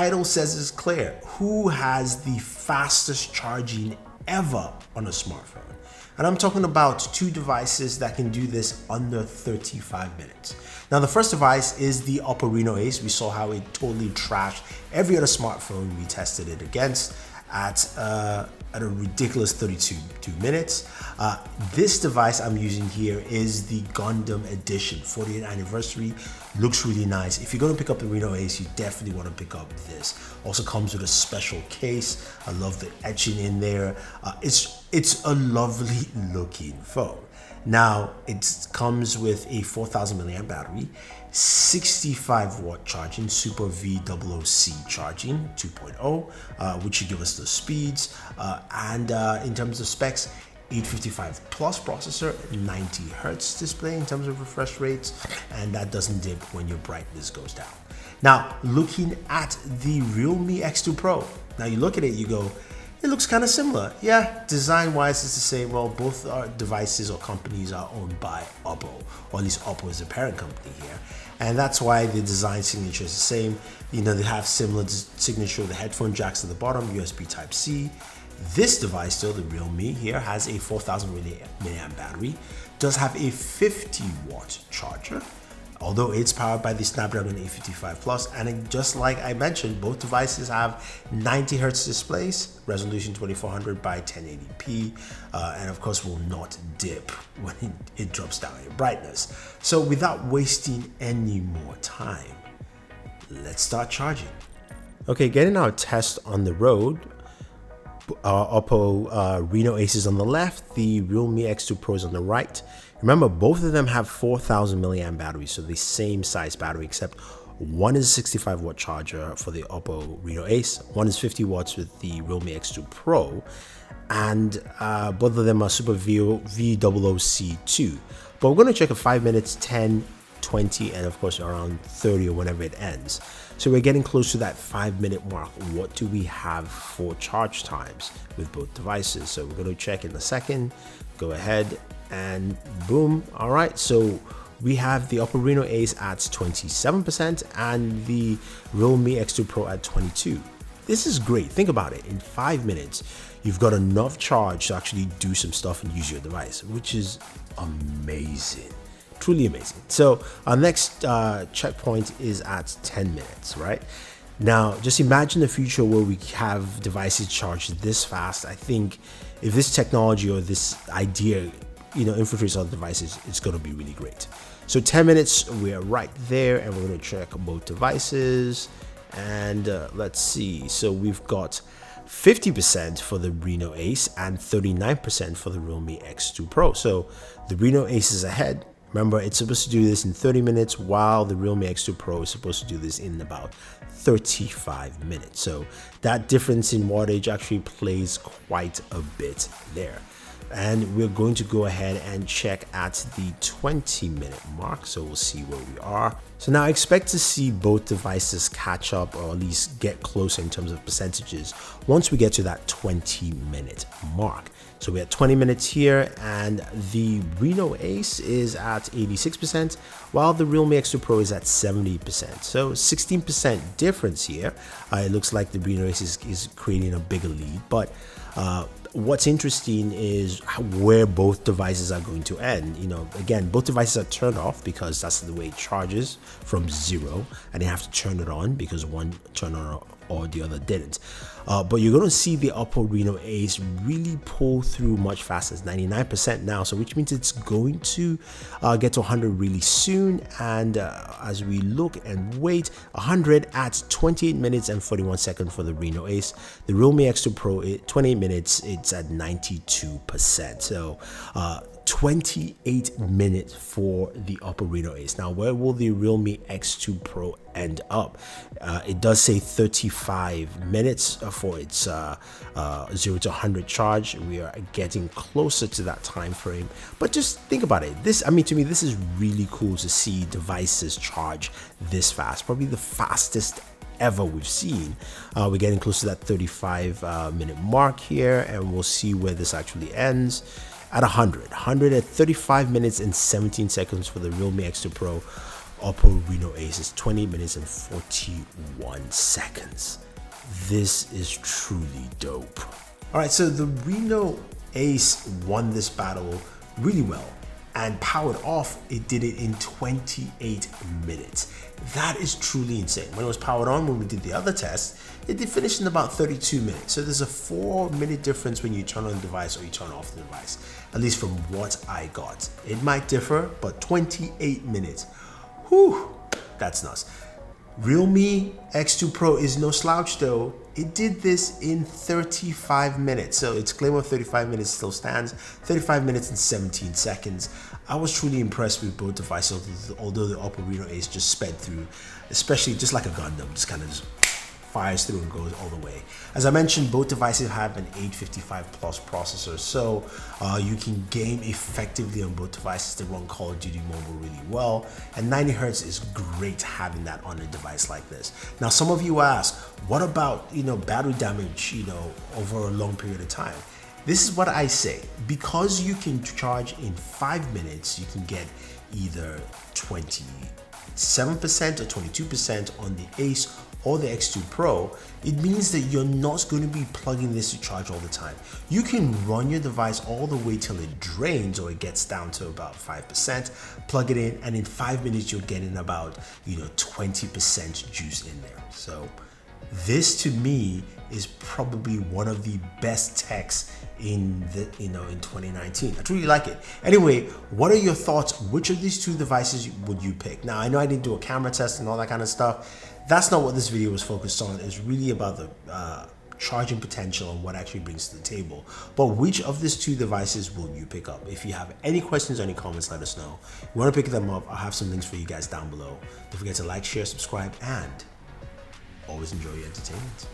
title says it's clear. Who has the fastest charging ever on a smartphone? And I'm talking about two devices that can do this under 35 minutes. Now, the first device is the Oppo Reno Ace. We saw how it totally trashed every other smartphone we tested it against at a ridiculous 32 minutes. This device I'm using here is the Gundam Edition 40th anniversary. Looks really nice. If you're going to pick up the Reno Ace, you definitely want to pick up this. Also comes with a special case. I love the etching in there. It's a lovely looking phone. Now, it comes with a 4,000 milliamp battery, 65 watt charging, Super VOOC charging 2.0, which should give us the speeds. And in terms of specs, 855 plus processor, 90 hertz display in terms of refresh rates, and that doesn't dip when your brightness goes down. Now, looking at the Realme X2 Pro, now you look at it, you go, it looks kind of similar. Yeah, design-wise, it's the same. Well, both our devices or companies are owned by Oppo, or at least Oppo is the parent company here. And that's why the design signature is the same. You know, they have similar signature, the headphone jacks at the bottom, USB Type-C. This device, though, the Realme here, has a 4,000 milliamp battery, does have a 50 watt charger, although it's powered by the Snapdragon 855 Plus, and just like I mentioned, both devices have 90 hertz displays, resolution 2400 by 1080p, and of course will not dip when it drops down in brightness. So without wasting any more time, let's start charging. Okay, getting our test on the road. Oppo Reno Ace is on the left, the Realme X2 Pro is on the right. Remember, both of them have 4,000 milliamp batteries, so the same size battery, except one is a 65 watt charger for the Oppo Reno Ace, one is 50 watts with the Realme X2 Pro, and both of them are Super VOOC2. But we're going to check a 5 minutes, 10, 20, and of course around 30 or whenever it ends. So we're getting close to that 5 minute mark. What do we have for charge times with both devices? So we're going to check in a second. Go ahead and boom. All right, so we have the Oppo Reno Ace at 27% and the Realme X2 Pro at 22%. This is great. Think about it. In 5 minutes, you've got enough charge to actually do some stuff and use your device, which is amazing. Truly amazing. So our next checkpoint is at 10 minutes, right? Now, just imagine the future where we have devices charged this fast. I think if this technology or this idea, infiltrates other devices, it's going to be really great. So 10 minutes, we're right there, and we're going to check both devices. And let's see. So we've got 50% for the Reno Ace and 39% for the Realme X2 Pro. So the Reno Ace is ahead. Remember, it's supposed to do this in 30 minutes, while the Realme X2 Pro is supposed to do this in about 35 minutes. So that difference in wattage actually plays quite a bit there. And we're going to go ahead and check at the 20-minute mark. So we'll see where we are. So now I expect to see both devices catch up, or at least get closer in terms of percentages, once we get to that 20-minute mark. So we're at 20 minutes here, and the Reno Ace is at 86%, while the Realme X2 Pro is at 70%. So 16% difference here. It looks like the Reno Ace is creating a bigger lead, but what's interesting is where both devices are going to end. Again, both devices are turned off because that's the way it charges from 0, and they have to turn it on because one turned on or the other didn't. But you're going to see the Oppo Reno Ace really pull through much faster. It's 99% now, so which means it's going to get to 100 really soon. And as we look and wait, 100 at 28 minutes and 41 seconds for the Reno Ace. The Realme X2 Pro, 28 minutes, it's at 92%. So 28 minutes for the Oppo Reno Ace. Now, where will the Realme X2 Pro end up? It does say 35 minutes for its 0 to 100 charge. We are getting closer to that time frame, but just think about it. To me, this is really cool to see devices charge this fast. Probably the fastest ever we've seen. We're getting close to that 35 minute mark here, and we'll see where this actually ends. At 100 at 35 minutes and 17 seconds for the Realme X2 Pro. Oppo Reno Ace is 20 minutes and 41 seconds. This is truly dope. All right, so the Reno Ace won this battle really well, and powered off, it did it in 28 minutes. That is truly insane. When it was powered on, when we did the other test, it did finish in about 32 minutes. So there's a 4-minute difference when you turn on the device or you turn off the device, at least from what I got. It might differ, but 28 minutes. Whew, that's nuts. Realme X2 Pro is no slouch though. It did this in 35 minutes. So its claim of 35 minutes still stands. 35 minutes and 17 seconds. I was truly impressed with both devices, although the Oppo Reno Ace just sped through, especially just like a Gundam, just kind of just fires through and goes all the way. As I mentioned, both devices have an 855 plus processor, so you can game effectively on both devices. They run Call of Duty Mobile really well, and 90 Hz is great having that on a device like this. Now, some of you ask, what about battery damage over a long period of time? This is what I say. Because you can charge in 5 minutes, you can get either 27% or 22% on the Ace or the X2 Pro. It means that you're not going to be plugging this to charge all the time. You can run your device all the way till it drains or it gets down to about 5%, plug it in, and in 5 minutes you're getting about 20% juice in there. So this to me is probably one of the best techs in 2019. I truly like it. Anyway, what are your thoughts? Which of these two devices would you pick? Now, I know I didn't do a camera test and all that kind of stuff. That's not what this video was focused on. It's really about the charging potential and what actually brings to the table. But which of these two devices will you pick up? If you have any questions or any comments, let us know. If you want to pick them up, I'll have some links for you guys down below. Don't forget to like, share, subscribe, and always enjoy your entertainment.